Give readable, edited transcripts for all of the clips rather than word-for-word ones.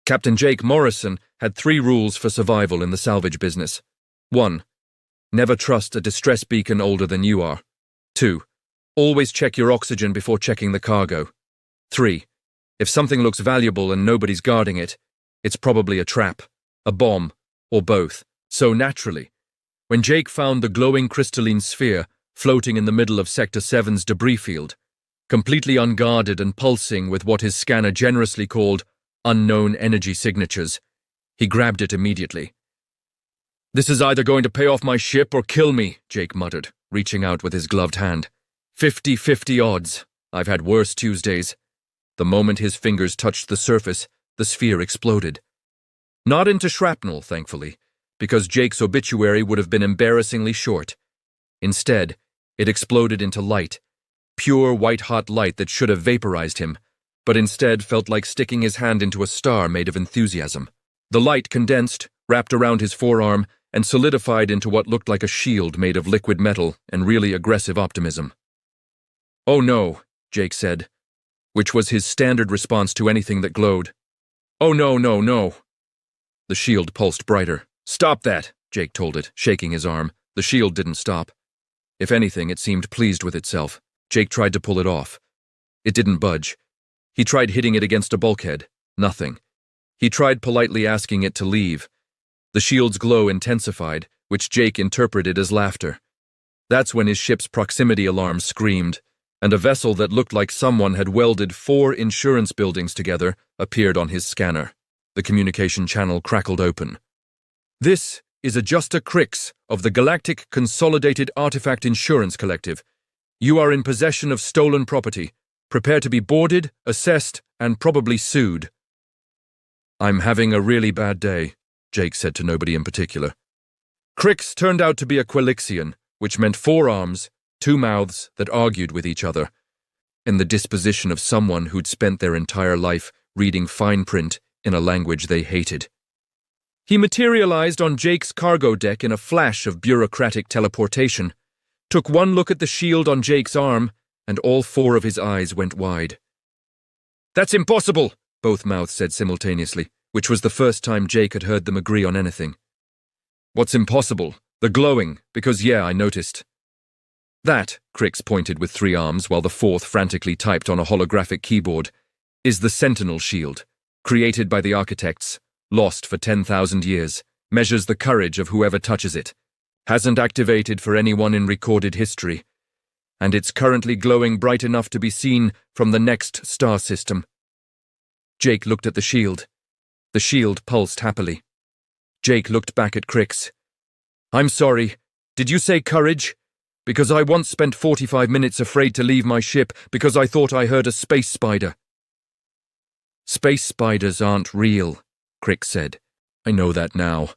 Captain Jake Morrison had 3 rules for survival in the salvage business. 1. Never trust a distress beacon older than you are. 2. Always check your oxygen before checking the cargo. 3. If something looks valuable and nobody's guarding it, it's probably a trap, a bomb, or both. So naturally, when Jake found the glowing crystalline sphere floating in the middle of Sector 7's debris field, completely unguarded and pulsing with what his scanner generously called unknown energy signatures, he grabbed it immediately. "This is either going to pay off my ship or kill me," Jake muttered, reaching out with his gloved hand. 50-50 odds. I've had worse Tuesdays. The moment his fingers touched the surface, the sphere exploded. Not into shrapnel, thankfully, because Jake's obituary would have been embarrassingly short. Instead, it exploded into light, pure white-hot light that should have vaporized him, but instead felt like sticking his hand into a star made of enthusiasm. The light condensed, wrapped around his forearm, and solidified into what looked like a shield made of liquid metal and really aggressive optimism. "Oh no," Jake said, which was his standard response to anything that glowed. "Oh no, no, no." The shield pulsed brighter. "Stop that," Jake told it, shaking his arm. The shield didn't stop. If anything, it seemed pleased with itself. Jake tried to pull it off. It didn't budge. He tried hitting it against a bulkhead. Nothing. He tried politely asking it to leave. The shield's glow intensified, which Jake interpreted as laughter. That's when his ship's proximity alarm screamed, and a vessel that looked like someone had welded 4 insurance buildings together appeared on his scanner. The communication channel crackled open. "This is Adjuster Crix of the Galactic Consolidated Artifact Insurance Collective. You are in possession of stolen property. Prepare to be boarded, assessed, and probably sued." "I'm having a really bad day," Jake said to nobody in particular. Crix turned out to be a Quilixian, which meant 4 arms, 2 mouths that argued with each other, and the disposition of someone who'd spent their entire life reading fine print in a language they hated. He materialized on Jake's cargo deck in a flash of bureaucratic teleportation, took one look at the shield on Jake's arm, and all 4 of his eyes went wide. "That's impossible," both mouths said simultaneously, which was the first time Jake had heard them agree on anything. "What's impossible? The glowing, because yeah, I noticed." "That," Crix pointed with 3 arms while the 4th frantically typed on a holographic keyboard, "is the Sentinel Shield, created by the architects, lost for 10,000 years, measures the courage of whoever touches it, hasn't activated for anyone in recorded history, and it's currently glowing bright enough to be seen from the next star system." Jake looked at the shield. The shield pulsed happily. Jake looked back at Crix. "I'm sorry, did you say courage? Because I once spent 45 minutes afraid to leave my ship because I thought I heard a space spider." "Space spiders aren't real," Crix said. "I know that now."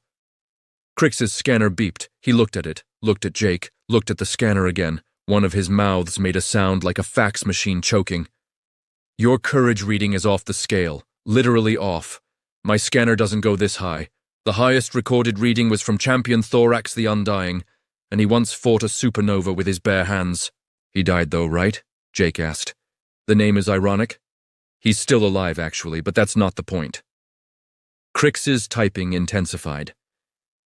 Crix's scanner beeped. He looked at it, looked at Jake, looked at the scanner again. One of his mouths made a sound like a fax machine choking. "Your courage reading is off the scale, literally off. My scanner doesn't go this high. The highest recorded reading was from Champion Thorax the Undying, and he once fought a supernova with his bare hands." "He died though, right?" Jake asked. "The name is ironic. He's still alive, actually, but that's not the point." Crix's typing intensified.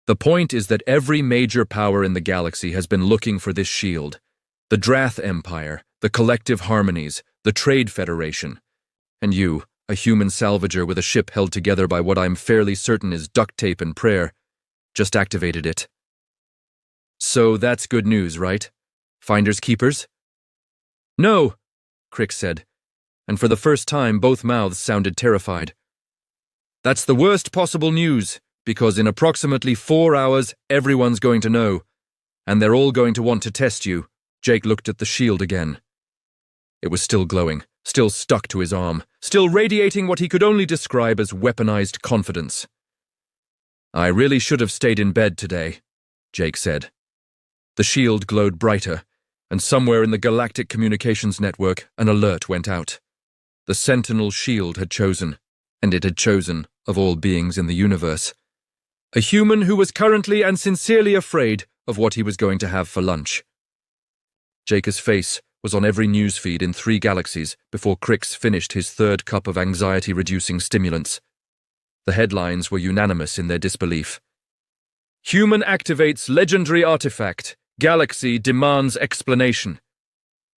"The point is that every major power in the galaxy has been looking for this shield. The Drath Empire, the Collective Harmonies, the Trade Federation. And you, a human salvager with a ship held together by what I'm fairly certain is duct tape and prayer, just activated it. So that's good news, right? Finders keepers?" "No," Crix said, and for the first time both mouths sounded terrified. "That's the worst possible news, because in approximately 4 hours everyone's going to know, and they're all going to want to test you." Jake looked at the shield again. It was still glowing, still stuck to his arm, still radiating what he could only describe as weaponized confidence. "I really should have stayed in bed today," Jake said. The shield glowed brighter, and somewhere in the galactic communications network, an alert went out. The Sentinel Shield had chosen, and it had chosen, of all beings in the universe, a human who was currently and sincerely afraid of what he was going to have for lunch. Jake's face was on every newsfeed in 3 galaxies before Crix finished his 3rd cup of anxiety-reducing stimulants. The headlines were unanimous in their disbelief. Human activates legendary artifact. Galaxy demands explanation.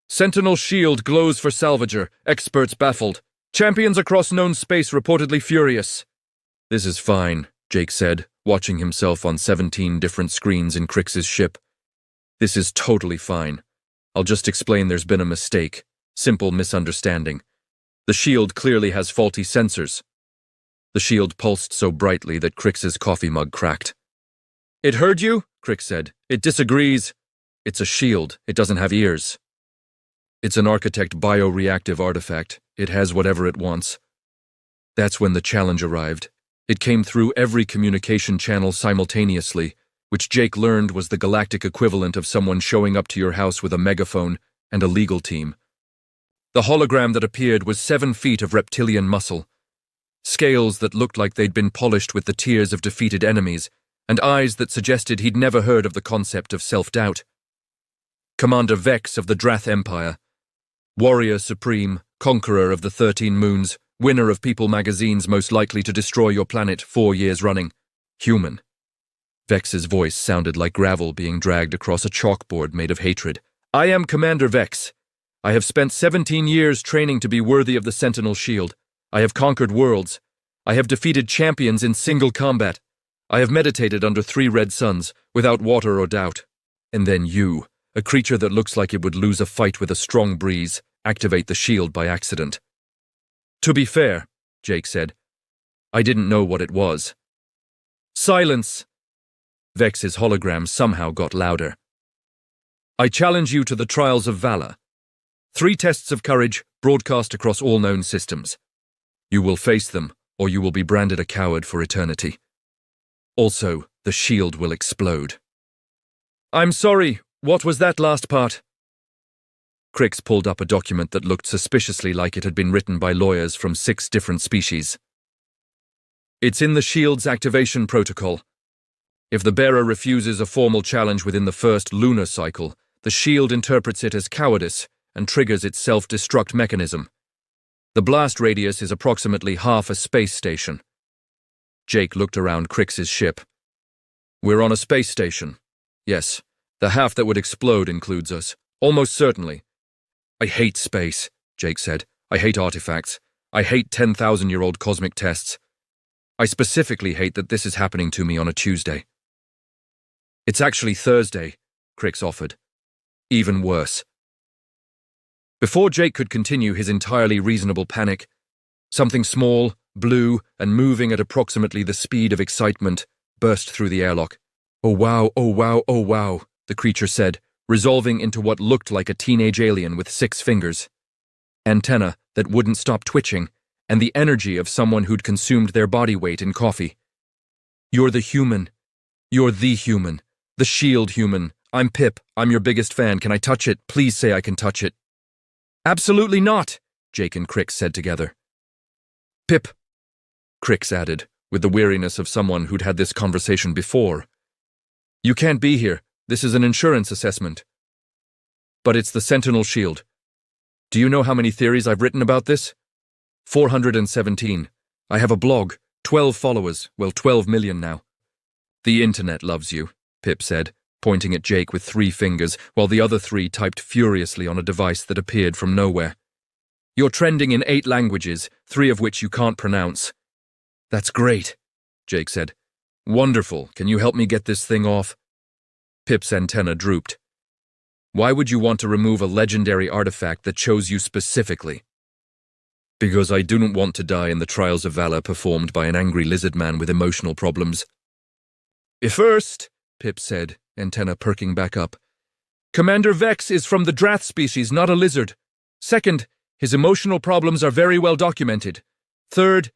Sentinel shield glows for salvager. Experts baffled. Champions across known space reportedly furious. This is fine, Jake said, watching himself on 17 different screens in Crix's ship. This is totally fine. I'll just explain there's been a mistake. Simple misunderstanding. The shield clearly has faulty sensors. The shield pulsed so brightly that Crix's coffee mug cracked. It heard you? Crix said. It disagrees. It's a shield. It doesn't have ears. It's an architect bioreactive artifact. It has whatever it wants. That's when the challenge arrived. It came through every communication channel simultaneously, which Jake learned was the galactic equivalent of someone showing up to your house with a megaphone and a legal team. The hologram that appeared was 7 feet of reptilian muscle, scales that looked like they'd been polished with the tears of defeated enemies, and eyes that suggested he'd never heard of the concept of self-doubt. Commander Vex of the Drath Empire, warrior supreme, conqueror of the 13 moons, winner of People magazine's most likely to destroy your planet 4 years running, human. Vex's voice sounded like gravel being dragged across a chalkboard made of hatred. I am Commander Vex. I have spent 17 years training to be worthy of the Sentinel Shield. I have conquered worlds. I have defeated champions in single combat. I have meditated under 3 red suns, without water or doubt. And then you, a creature that looks like it would lose a fight with a strong breeze, activate the shield by accident. To be fair, Jake said, I didn't know what it was. Silence! Vex's hologram somehow got louder. I challenge you to the trials of valor. 3 tests of courage broadcast across all known systems. You will face them, or you will be branded a coward for eternity. Also, the shield will explode. I'm sorry, what was that last part? Crix pulled up a document that looked suspiciously like it had been written by lawyers from 6 different species. It's in the shield's activation protocol. If the bearer refuses a formal challenge within the first lunar cycle, the shield interprets it as cowardice and triggers its self-destruct mechanism. The blast radius is approximately half a space station. Jake looked around Crix's ship. We're on a space station. Yes, the half that would explode includes us. Almost certainly. I hate space, Jake said. I hate artifacts. I hate 10,000-year-old cosmic tests. I specifically hate that this is happening to me on a Tuesday. It's actually Thursday, Crix offered. Even worse. Before Jake could continue his entirely reasonable panic, something small, blue, and moving at approximately the speed of excitement burst through the airlock. Oh wow, oh wow, oh wow, the creature said, resolving into what looked like a teenage alien with 6 fingers. Antenna that wouldn't stop twitching, and the energy of someone who'd consumed their body weight in coffee. You're the human. You're the human. The shield human. I'm Pip. I'm your biggest fan. Can I touch it? Please say I can touch it. Absolutely not, Jake and Crix said together. Pip, Crix added, with the weariness of someone who'd had this conversation before. You can't be here. This is an insurance assessment. But it's the Sentinel Shield. Do you know how many theories I've written about this? 417. I have a blog, 12 followers, well 12 million now. The internet loves you, Pip said, pointing at Jake with 3 fingers, while the other 3 typed furiously on a device that appeared from nowhere. You're trending in 8 languages, 3 of which you can't pronounce. That's great, Jake said. Wonderful. Can you help me get this thing off? Pip's antenna drooped. Why would you want to remove a legendary artifact that chose you specifically? Because I didn't want to die in the trials of valor performed by an angry lizard man with emotional problems. First, Pip said, antenna perking back up. Commander Vex is from the Drath species, not a lizard. Second, his emotional problems are very well documented. Third,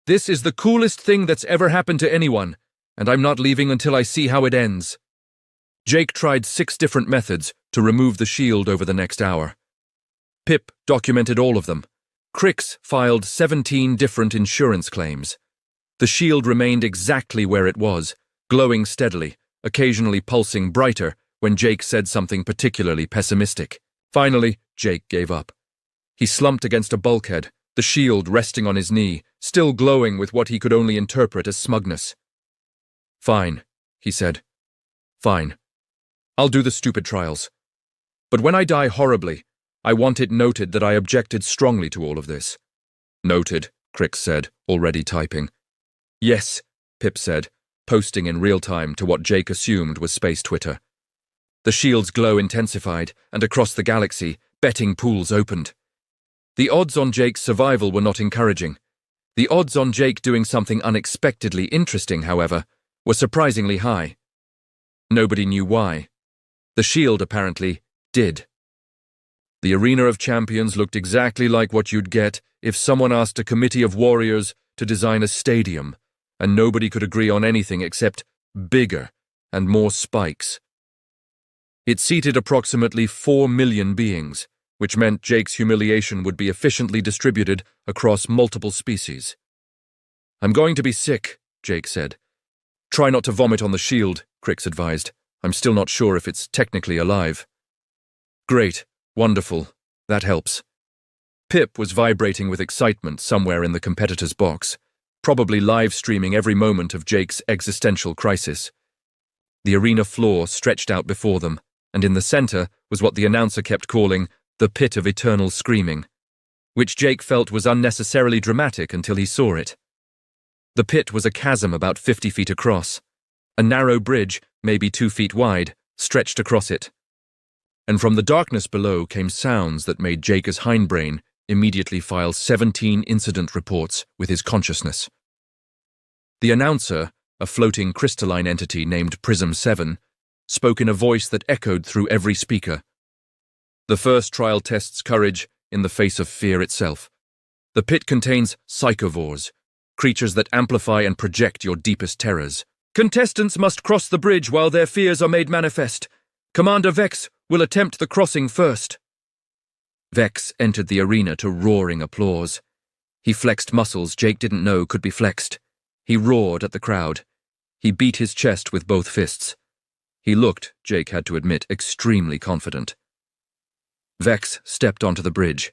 this is the coolest thing that's ever happened to anyone, and I'm not leaving until I see how it ends. Jake tried 6 different methods to remove the shield over the next hour. Pip documented all of them. Crix filed 17 different insurance claims. The shield remained exactly where it was, glowing steadily, occasionally pulsing brighter when Jake said something particularly pessimistic. Finally, Jake gave up. He slumped against a bulkhead, the shield resting on his knee, still glowing with what he could only interpret as smugness. "Fine," he said. "Fine. I'll do the stupid trials. But when I die horribly, I want it noted that I objected strongly to all of this." "Noted," Crix said, already typing. "Yes," Pip said, posting in real time to what Jake assumed was space Twitter. The shield's glow intensified, and across the galaxy, betting pools opened. The odds on Jake's survival were not encouraging. The odds on Jake doing something unexpectedly interesting, however, were surprisingly high. Nobody knew why. The shield, apparently, did. The Arena of Champions looked exactly like what you'd get if someone asked a committee of warriors to design a stadium, and nobody could agree on anything except bigger and more spikes. It seated approximately 4 million beings, which meant Jake's humiliation would be efficiently distributed across multiple species. "I'm going to be sick," Jake said. "Try not to vomit on the shield," Crix advised. "I'm still not sure if it's technically alive." "Great. Wonderful. That helps." Pip was vibrating with excitement somewhere in the competitor's box, probably live-streaming every moment of Jake's existential crisis. The arena floor stretched out before them, and in the center was what the announcer kept calling the Pit of Eternal Screaming, which Jake felt was unnecessarily dramatic until he saw it. The pit was a chasm about 50 feet across. A narrow bridge, maybe 2 feet wide, stretched across it. And from the darkness below came sounds that made Jake's hindbrain immediately file 17 incident reports with his consciousness. The announcer, a floating crystalline entity named Prism 7, spoke in a voice that echoed through every speaker. "The first trial tests courage in the face of fear itself. The pit contains psychovores, creatures that amplify and project your deepest terrors. Contestants must cross the bridge while their fears are made manifest. Commander Vex will attempt the crossing first." Vex entered the arena to roaring applause. He flexed muscles Jake didn't know could be flexed. He roared at the crowd. He beat his chest with both fists. He looked, Jake had to admit, extremely confident. Vex stepped onto the bridge.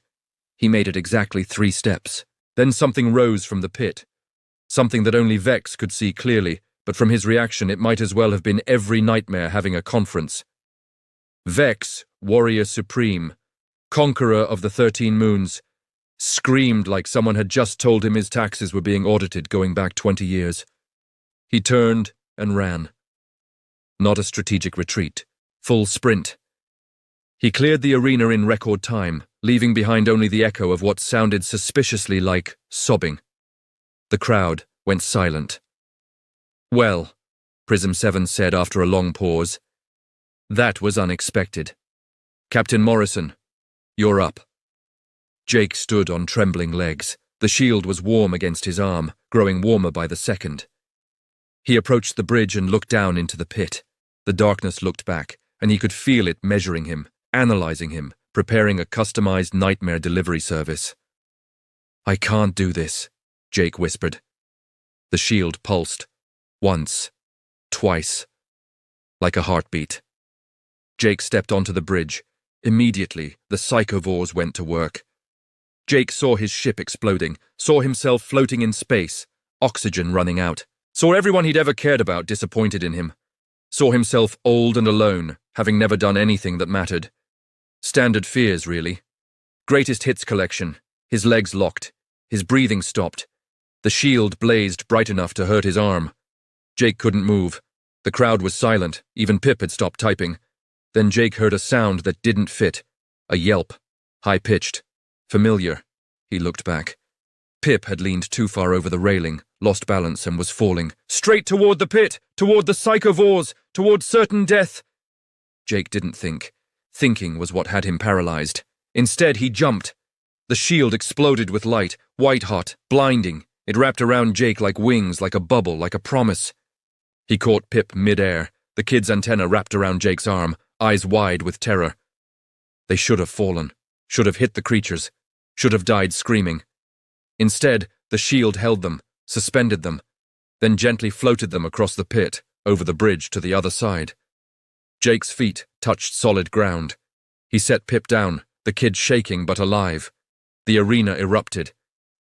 He made it exactly 3 steps. Then something rose from the pit. Something that only Vex could see clearly, but from his reaction it might as well have been every nightmare having a conference. Vex, warrior supreme, conqueror of the 13 moons, screamed like someone had just told him his taxes were being audited going back 20 years. He turned and ran. Not a strategic retreat. Full sprint. He cleared the arena in record time, leaving behind only the echo of what sounded suspiciously like sobbing. The crowd went silent. "Well," Prism 7 said after a long pause, "that was unexpected. Captain Morrison, you're up." Jake stood on trembling legs. The shield was warm against his arm, growing warmer by the second. He approached the bridge and looked down into the pit. The darkness looked back, and he could feel it measuring him, analyzing him, preparing a customized nightmare delivery service. "I can't do this," Jake whispered. The shield pulsed. Once. Twice. Like a heartbeat. Jake stepped onto the bridge. Immediately, the psychovores went to work. Jake saw his ship exploding, saw himself floating in space, oxygen running out, saw everyone he'd ever cared about disappointed in him, saw himself old and alone, having never done anything that mattered. Standard fears, really. Greatest hits collection, his legs locked, his breathing stopped. The shield blazed bright enough to hurt his arm. Jake couldn't move. The crowd was silent, even Pip had stopped typing. Then Jake heard a sound that didn't fit. A yelp. High-pitched. Familiar. He looked back. Pip had leaned too far over the railing, lost balance and was falling. Straight toward the pit! Toward the psychovores! Toward certain death! Jake didn't think. Thinking was what had him paralyzed. Instead, he jumped. The shield exploded with light, white-hot, blinding. It wrapped around Jake like wings, like a bubble, like a promise. He caught Pip mid-air, the kid's antenna wrapped around Jake's arm, eyes wide with terror. They should have fallen, should have hit the creatures, should have died screaming. Instead, the shield held them, suspended them, then gently floated them across the pit, over the bridge to the other side. Jake's feet touched solid ground. He set Pip down, the kid shaking but alive. The arena erupted.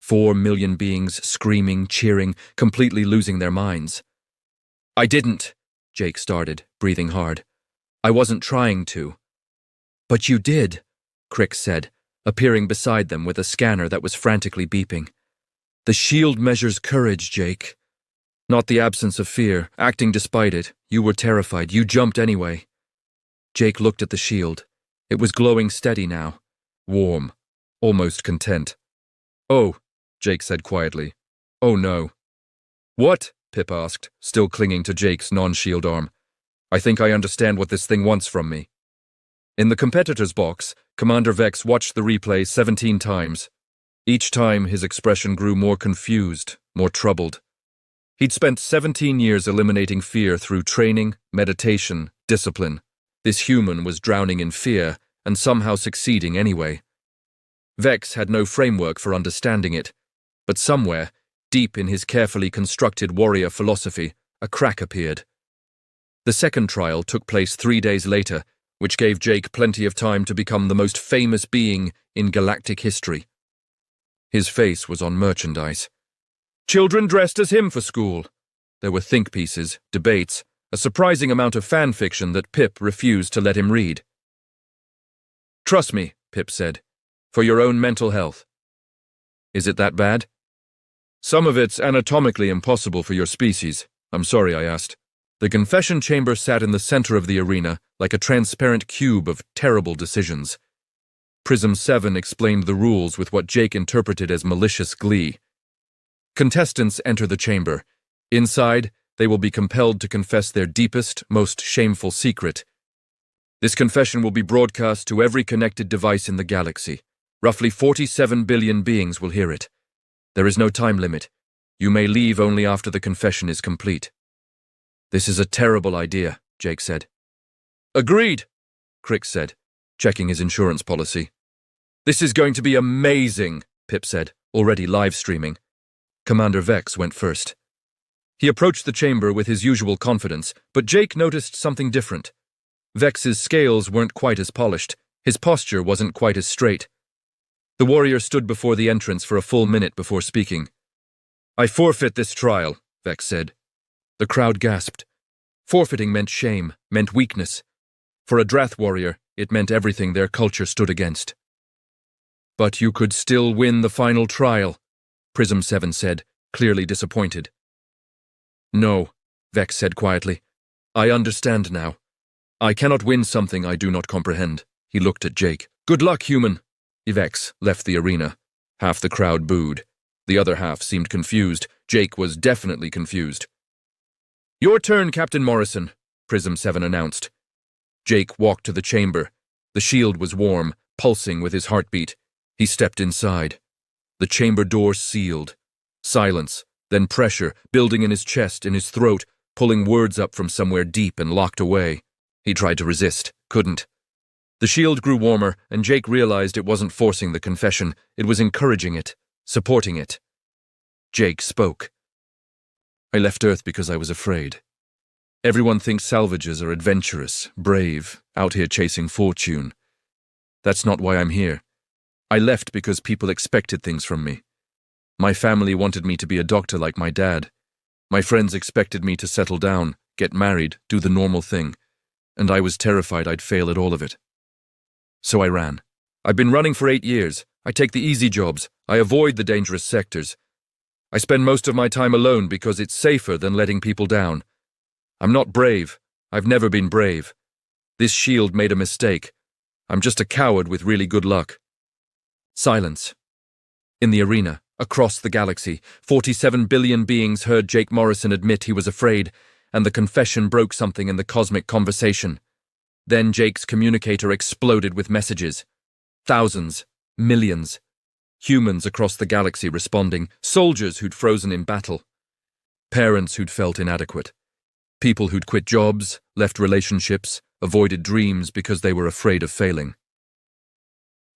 4 million beings screaming, cheering, completely losing their minds. "I didn't," Jake started, breathing hard. "I wasn't trying to." "But you did," Crick said, appearing beside them with a scanner that was frantically beeping. "The shield measures courage, Jake. Not the absence of fear, acting despite it. You were terrified. You jumped anyway." Jake looked at the shield. It was glowing steady now. Warm. Almost content. "Oh," Jake said quietly. "Oh no." "What?" Pip asked, still clinging to Jake's non-shield arm. "I think I understand what this thing wants from me." In the competitor's box, Commander Vex watched the replay 17 times. Each time, his expression grew more confused, more troubled. He'd spent 17 years eliminating fear through training, meditation, discipline. This human was drowning in fear and somehow succeeding anyway. Vex had no framework for understanding it, but somewhere, deep in his carefully constructed warrior philosophy, a crack appeared. The second trial took place 3 days later, which gave Jake plenty of time to become the most famous being in galactic history. His face was on merchandise. Children dressed as him for school. There were think pieces, debates, a surprising amount of fan fiction that Pip refused to let him read. "Trust me," Pip said, "for your own mental health." "Is it that bad?" "Some of it's anatomically impossible for your species. I'm sorry I asked." The confession chamber sat in the center of the arena like a transparent cube of terrible decisions. Prism 7 explained the rules with what Jake interpreted as malicious glee. Contestants enter the chamber. Inside, they will be compelled to confess their deepest, most shameful secret. This confession will be broadcast to every connected device in the galaxy. Roughly 47 billion beings will hear it. There is no time limit. You may leave only after the confession is complete. "This is a terrible idea," Jake said. "Agreed," Crick said, checking his insurance policy. "This is going to be amazing," Pip said, already live streaming. Commander Vex went first. He approached the chamber with his usual confidence, but Jake noticed something different. Vex's scales weren't quite as polished. His posture wasn't quite as straight. The warrior stood before the entrance for a full minute before speaking. "I forfeit this trial," Vex said. The crowd gasped. Forfeiting meant shame, meant weakness. For a Drath warrior, it meant everything their culture stood against. "But you could still win the final trial," Prism 7 said, clearly disappointed. "No," Vex said quietly. "I understand now. I cannot win something I do not comprehend." He looked at Jake. "Good luck, human." Vex left the arena. Half the crowd booed. The other half seemed confused. Jake was definitely confused. "Your turn, Captain Morrison," Prism 7 announced. Jake walked to the chamber. The shield was warm, pulsing with his heartbeat. He stepped inside. The chamber door sealed. Silence, then pressure, building in his chest, in his throat, pulling words up from somewhere deep and locked away. He tried to resist, couldn't. The shield grew warmer, and Jake realized it wasn't forcing the confession. It was encouraging it, supporting it. Jake spoke. "I left Earth because I was afraid. Everyone thinks salvages are adventurous, brave, out here chasing fortune. That's not why I'm here. I left because people expected things from me. My family wanted me to be a doctor like my dad. My friends expected me to settle down, get married, do the normal thing. And I was terrified I'd fail at all of it. So I ran. I've been running for 8 years. I take the easy jobs. I avoid the dangerous sectors. I spend most of my time alone because it's safer than letting people down. I'm not brave. I've never been brave. This shield made a mistake. I'm just a coward with really good luck." Silence. In the arena, across the galaxy, 47 billion beings heard Jake Morrison admit he was afraid, and the confession broke something in the cosmic conversation. Then Jake's communicator exploded with messages. Thousands, millions. Humans across the galaxy responding, soldiers who'd frozen in battle. Parents who'd felt inadequate. People who'd quit jobs, left relationships, avoided dreams because they were afraid of failing.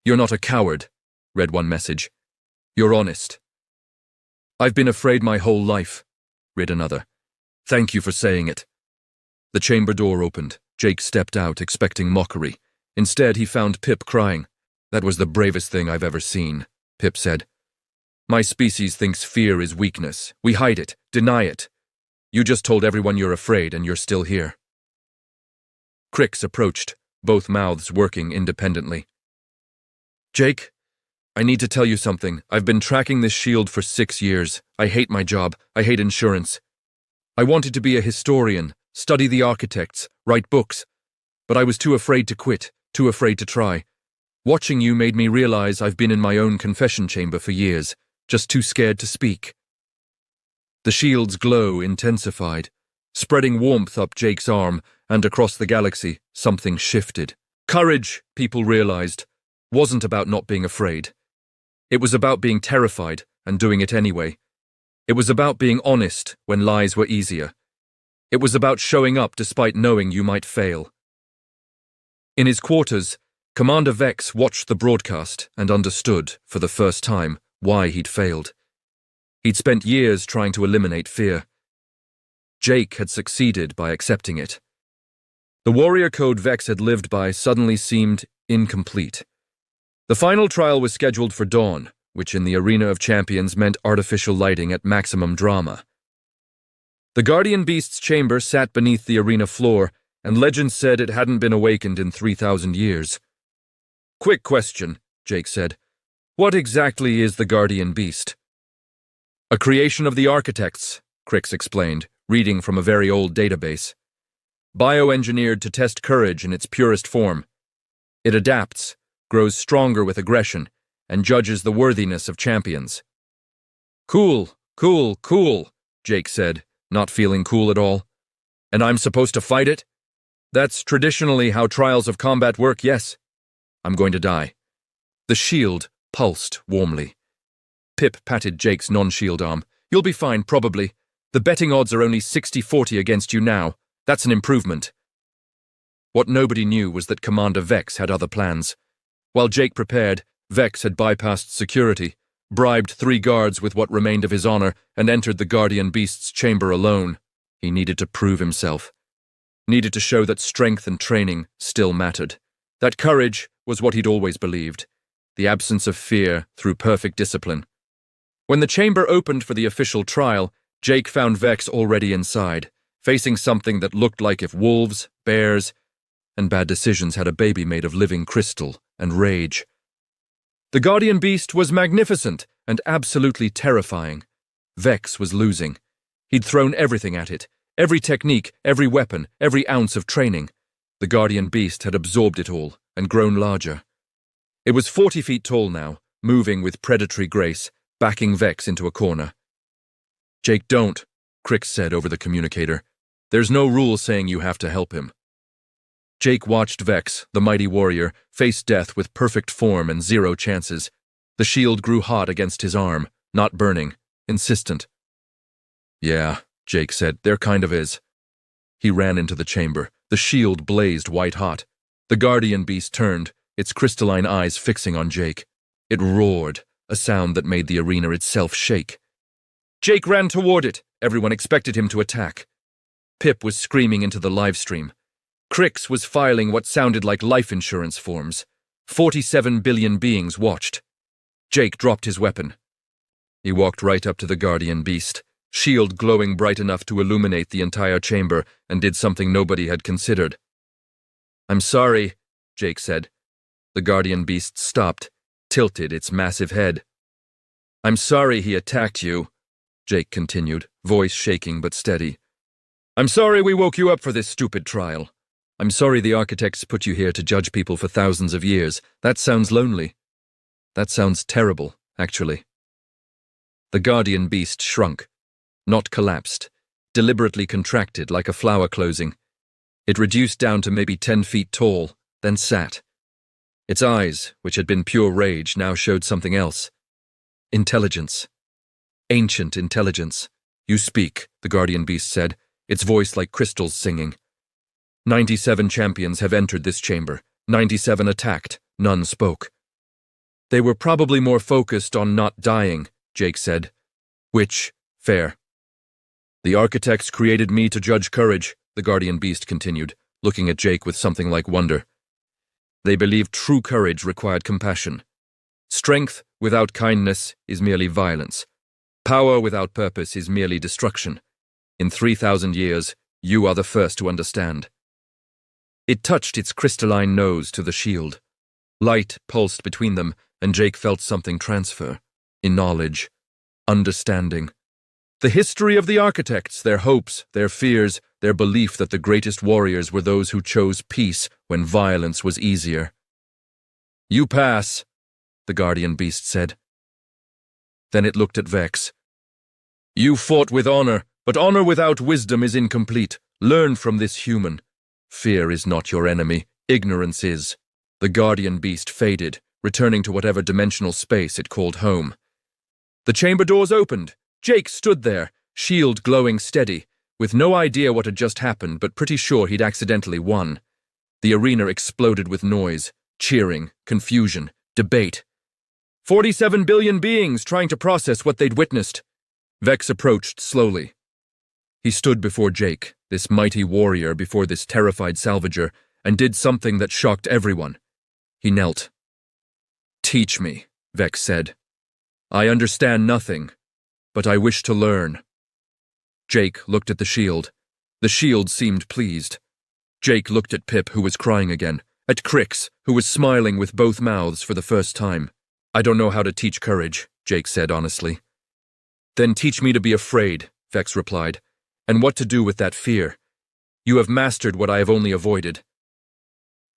"You're not a coward," read one message. "You're honest." "I've been afraid my whole life," read another. "Thank you for saying it." The chamber door opened. Jake stepped out, expecting mockery. Instead, he found Pip crying. "That was the bravest thing I've ever seen," Pip said. My species thinks fear is weakness. We hide it, deny it. You just told everyone you're afraid and you're still here. Crix approached, both mouths working independently. Jake, I need to tell you something. I've been tracking this shield for 6 years. I hate my job. I hate insurance. I wanted to be a historian, study the architects, write books. But I was too afraid to quit, too afraid to try. Watching you made me realize I've been in my own confession chamber for years, just too scared to speak. The shield's glow intensified, spreading warmth up Jake's arm, and across the galaxy, something shifted. Courage, people realized, wasn't about not being afraid. It was about being terrified and doing it anyway. It was about being honest when lies were easier. It was about showing up despite knowing you might fail. In his quarters, Commander Vex watched the broadcast and understood, for the first time, why he'd failed. He'd spent years trying to eliminate fear. Jake had succeeded by accepting it. The warrior code Vex had lived by suddenly seemed incomplete. The final trial was scheduled for dawn, which in the Arena of Champions meant artificial lighting at maximum drama. The Guardian Beast's chamber sat beneath the arena floor, and legend said it hadn't been awakened in 3,000 years. Quick question, Jake said. What exactly is the Guardian Beast? A creation of the architects, Crix explained, reading from a very old database. Bioengineered to test courage in its purest form. It adapts, grows stronger with aggression, and judges the worthiness of champions. Cool, Jake said, not feeling cool at all. And I'm supposed to fight it? That's traditionally how trials of combat work, yes. I'm going to die. The shield pulsed warmly. Pip patted Jake's non-shield arm. You'll be fine, probably. The betting odds are only 60-40 against you now. That's an improvement. What nobody knew was that Commander Vex had other plans. While Jake prepared, Vex had bypassed security, bribed 3 guards with what remained of his honor, and entered the Guardian Beast's chamber alone. He needed to prove himself. Needed to show that strength and training still mattered. That courage was what he'd always believed. The absence of fear through perfect discipline. When the chamber opened for the official trial, Jake found Vex already inside, facing something that looked like if wolves, bears, and bad decisions had a baby made of living crystal and rage. The Guardian Beast was magnificent and absolutely terrifying. Vex was losing. He'd thrown everything at it, every technique, every weapon, every ounce of training. The Guardian Beast had absorbed it all and grown larger. It was 40 feet tall now, moving with predatory grace, backing Vex into a corner. Jake, don't, Crix said over the communicator. There's no rule saying you have to help him. Jake watched Vex, the mighty warrior, face death with perfect form and 0 chances. The shield grew hot against his arm, not burning, insistent. Yeah, Jake said, there kind of is. He ran into the chamber. The shield blazed white-hot. The Guardian Beast turned, its crystalline eyes fixing on Jake. It roared, a sound that made the arena itself shake. Jake ran toward it. Everyone expected him to attack. Pip was screaming into the livestream. Crix was filing what sounded like life insurance forms. 47 billion beings watched. Jake dropped his weapon. He walked right up to the Guardian Beast, shield glowing bright enough to illuminate the entire chamber, and did something nobody had considered. I'm sorry, Jake said. The Guardian Beast stopped, tilted its massive head. I'm sorry he attacked you, Jake continued, voice shaking but steady. I'm sorry we woke you up for this stupid trial. I'm sorry the architects put you here to judge people for thousands of years. That sounds lonely. That sounds terrible, actually. The Guardian Beast shrunk, not collapsed, deliberately contracted like a flower closing. It reduced down to maybe 10 feet tall, then sat. Its eyes, which had been pure rage, now showed something else. Intelligence. Ancient intelligence. You speak, the Guardian Beast said, its voice like crystals singing. 97 champions have entered this chamber. 97 attacked. None spoke. They were probably more focused on not dying, Jake said. Which, fair. The architects created me to judge courage, the Guardian Beast continued, looking at Jake with something like wonder. They believed true courage required compassion. Strength without kindness is merely violence. Power without purpose is merely destruction. In 3,000 years, you are the first to understand. It touched its crystalline nose to the shield. Light pulsed between them, and Jake felt something transfer. In knowledge. Understanding. The history of the architects, their hopes, their fears, their belief that the greatest warriors were those who chose peace when violence was easier. You pass, the guardian beast said. Then it looked at Vex. You fought with honor, but honor without wisdom is incomplete. Learn from this human. Fear is not your enemy, ignorance is. The guardian beast faded, returning to whatever dimensional space it called home. The chamber doors opened. Jake stood there, shield glowing steady, with no idea what had just happened, but pretty sure he'd accidentally won. The arena exploded with noise, cheering, confusion, debate. 47 billion beings trying to process what they'd witnessed. Vex approached slowly. He stood before Jake, this mighty warrior before this terrified salvager, and did something that shocked everyone. He knelt. Teach me, Vex said. I understand nothing, but I wish to learn. Jake looked at the shield. The shield seemed pleased. Jake looked at Pip, who was crying again, at Crix, who was smiling with both mouths for the first time. I don't know how to teach courage, Jake said honestly. Then teach me to be afraid, Vex replied, and what to do with that fear. You have mastered what I have only avoided.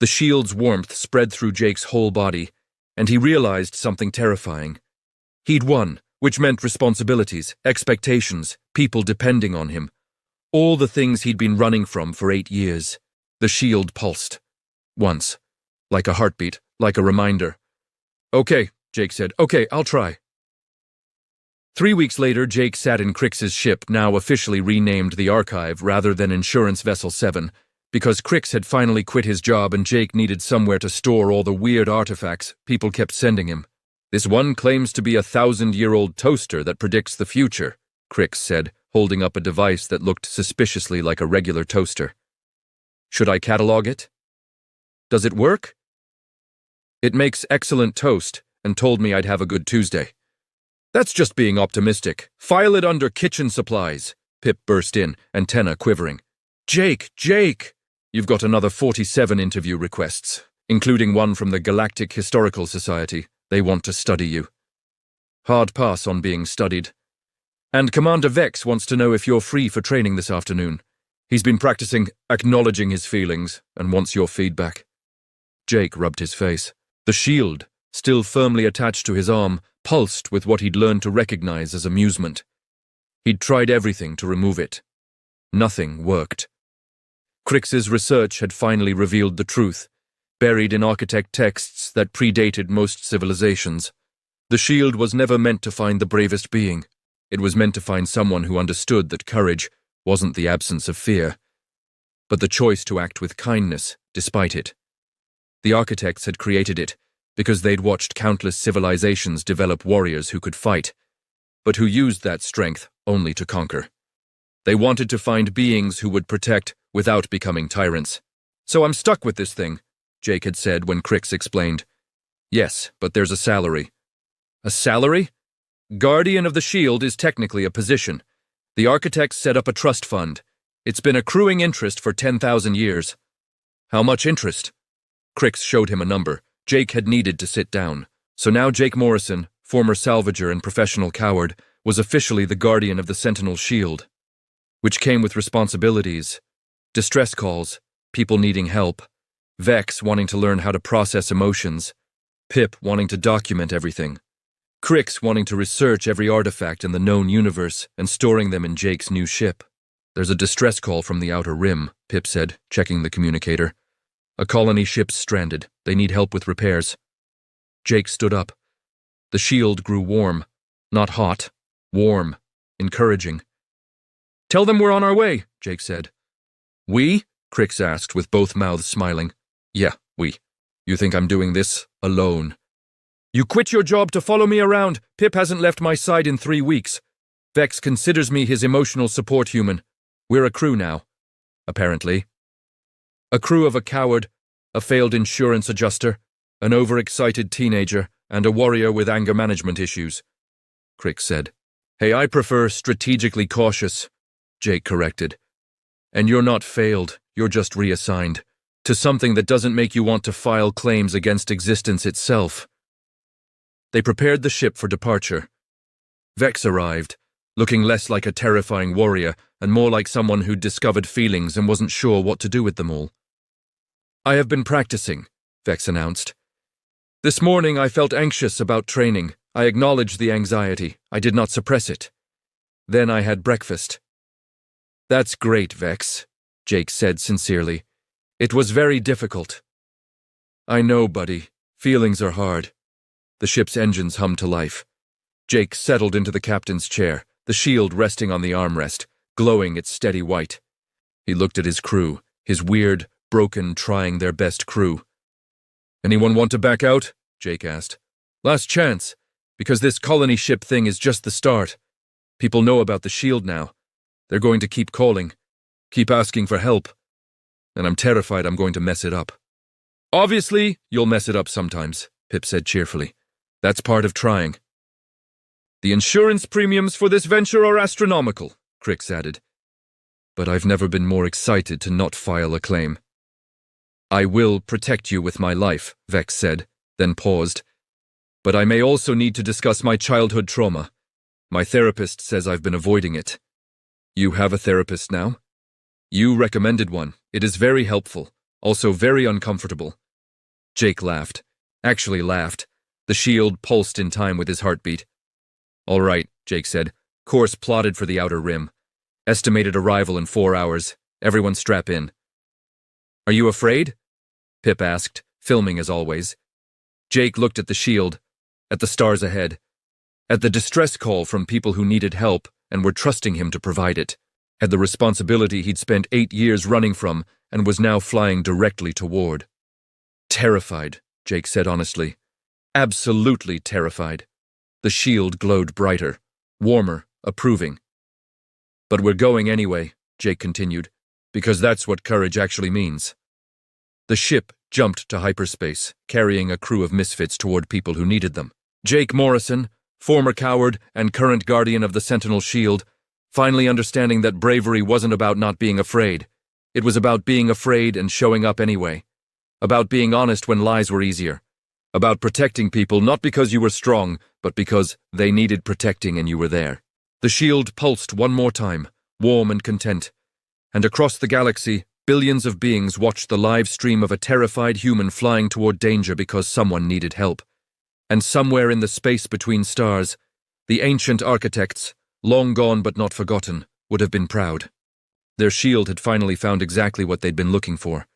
The shield's warmth spread through Jake's whole body, and he realized something terrifying. He'd won, which meant responsibilities, expectations, people depending on him. All the things he'd been running from for 8 years. The shield pulsed. Once. Like a heartbeat, like a reminder. Okay, Jake said. Okay, I'll try. 3 weeks later, Jake sat in Crix's ship, now officially renamed the Archive rather than Insurance Vessel 7, because Crix had finally quit his job and Jake needed somewhere to store all the weird artifacts people kept sending him. This one claims to be a 1,000-year-old toaster that predicts the future, Crix said, holding up a device that looked suspiciously like a regular toaster. Should I catalog it? Does it work? It makes excellent toast and told me I'd have a good Tuesday. That's just being optimistic. File it under kitchen supplies. Pip burst in, antenna quivering. Jake! You've got another 47 interview requests, including one from the Galactic Historical Society. They want to study you. Hard pass on being studied. And Commander Vex wants to know if you're free for training this afternoon. He's been practicing acknowledging his feelings and wants your feedback. Jake rubbed his face. The shield, still firmly attached to his arm, pulsed with what he'd learned to recognize as amusement. He'd tried everything to remove it. Nothing worked. Crix's research had finally revealed the truth, buried in architect texts that predated most civilizations. The shield was never meant to find the bravest being. It was meant to find someone who understood that courage wasn't the absence of fear, but the choice to act with kindness despite it. The architects had created it because they'd watched countless civilizations develop warriors who could fight, but who used that strength only to conquer. They wanted to find beings who would protect without becoming tyrants. So I'm stuck with this thing, Jake had said when Crix explained. Yes, but there's a salary. A salary? Guardian of the Shield is technically a position. The architects set up a trust fund. It's been accruing interest for 10,000 years. How much interest? Crix showed him a number. Jake had needed to sit down. So now Jake Morrison, former salvager and professional coward, was officially the guardian of the Sentinel Shield, which came with responsibilities, distress calls, people needing help, Vex wanting to learn how to process emotions, Pip wanting to document everything, Crix wanting to research every artifact in the known universe and storing them in Jake's new ship. There's a distress call from the Outer Rim, Pip said, checking the communicator. A colony ship's stranded. They need help with repairs. Jake stood up. The shield grew warm. Not hot. Warm. Encouraging. Tell them we're on our way, Jake said. We? Crix asked, with both mouths smiling. Yeah, we. You think I'm doing this alone? You quit your job to follow me around. Pip hasn't left my side in 3 weeks. Vex considers me his emotional support human. We're a crew now. Apparently. A crew of a coward, a failed insurance adjuster, an overexcited teenager, and a warrior with anger management issues, Crick said. Hey, I prefer strategically cautious, Jake corrected. And you're not failed, you're just reassigned to something that doesn't make you want to file claims against existence itself. They prepared the ship for departure. Vex arrived, looking less like a terrifying warrior and more like someone who'd discovered feelings and wasn't sure what to do with them all. I have been practicing, Vex announced. This morning I felt anxious about training. I acknowledged the anxiety. I did not suppress it. Then I had breakfast. That's great, Vex, Jake said sincerely. It was very difficult. I know, buddy. Feelings are hard. The ship's engines hummed to life. Jake settled into the captain's chair, the shield resting on the armrest, glowing its steady white. He looked at his crew, his weird, broken, trying their best crew. Anyone want to back out? Jake asked. Last chance, because this colony ship thing is just the start. People know about the shield now. They're going to keep calling, keep asking for help. And I'm terrified I'm going to mess it up. Obviously, you'll mess it up sometimes, Pip said cheerfully. That's part of trying. The insurance premiums for this venture are astronomical, Crix added. But I've never been more excited to not file a claim. I will protect you with my life, Vex said, then paused. But I may also need to discuss my childhood trauma. My therapist says I've been avoiding it. You have a therapist now? You recommended one. It is very helpful, also very uncomfortable. Jake laughed. Actually laughed. The shield pulsed in time with his heartbeat. All right, Jake said. Course plotted for the outer rim. Estimated arrival in 4 hours. Everyone strap in. Are you afraid? Pip asked, filming as always. Jake looked at the shield, at the stars ahead, at the distress call from people who needed help and were trusting him to provide it, at the responsibility he'd spent 8 years running from and was now flying directly toward. Terrified, Jake said honestly. Absolutely terrified. The shield glowed brighter, warmer, approving. But we're going anyway, Jake continued, because that's what courage actually means. The ship jumped to hyperspace, carrying a crew of misfits toward people who needed them. Jake Morrison, former coward and current guardian of the Sentinel Shield, finally understanding that bravery wasn't about not being afraid. It was about being afraid and showing up anyway. About being honest when lies were easier. About protecting people not because you were strong, but because they needed protecting and you were there. The shield pulsed one more time, warm and content. And across the galaxy, billions of beings watched the live stream of a terrified human flying toward danger because someone needed help. And somewhere in the space between stars, the ancient architects, long gone but not forgotten, would have been proud. Their shield had finally found exactly what they'd been looking for.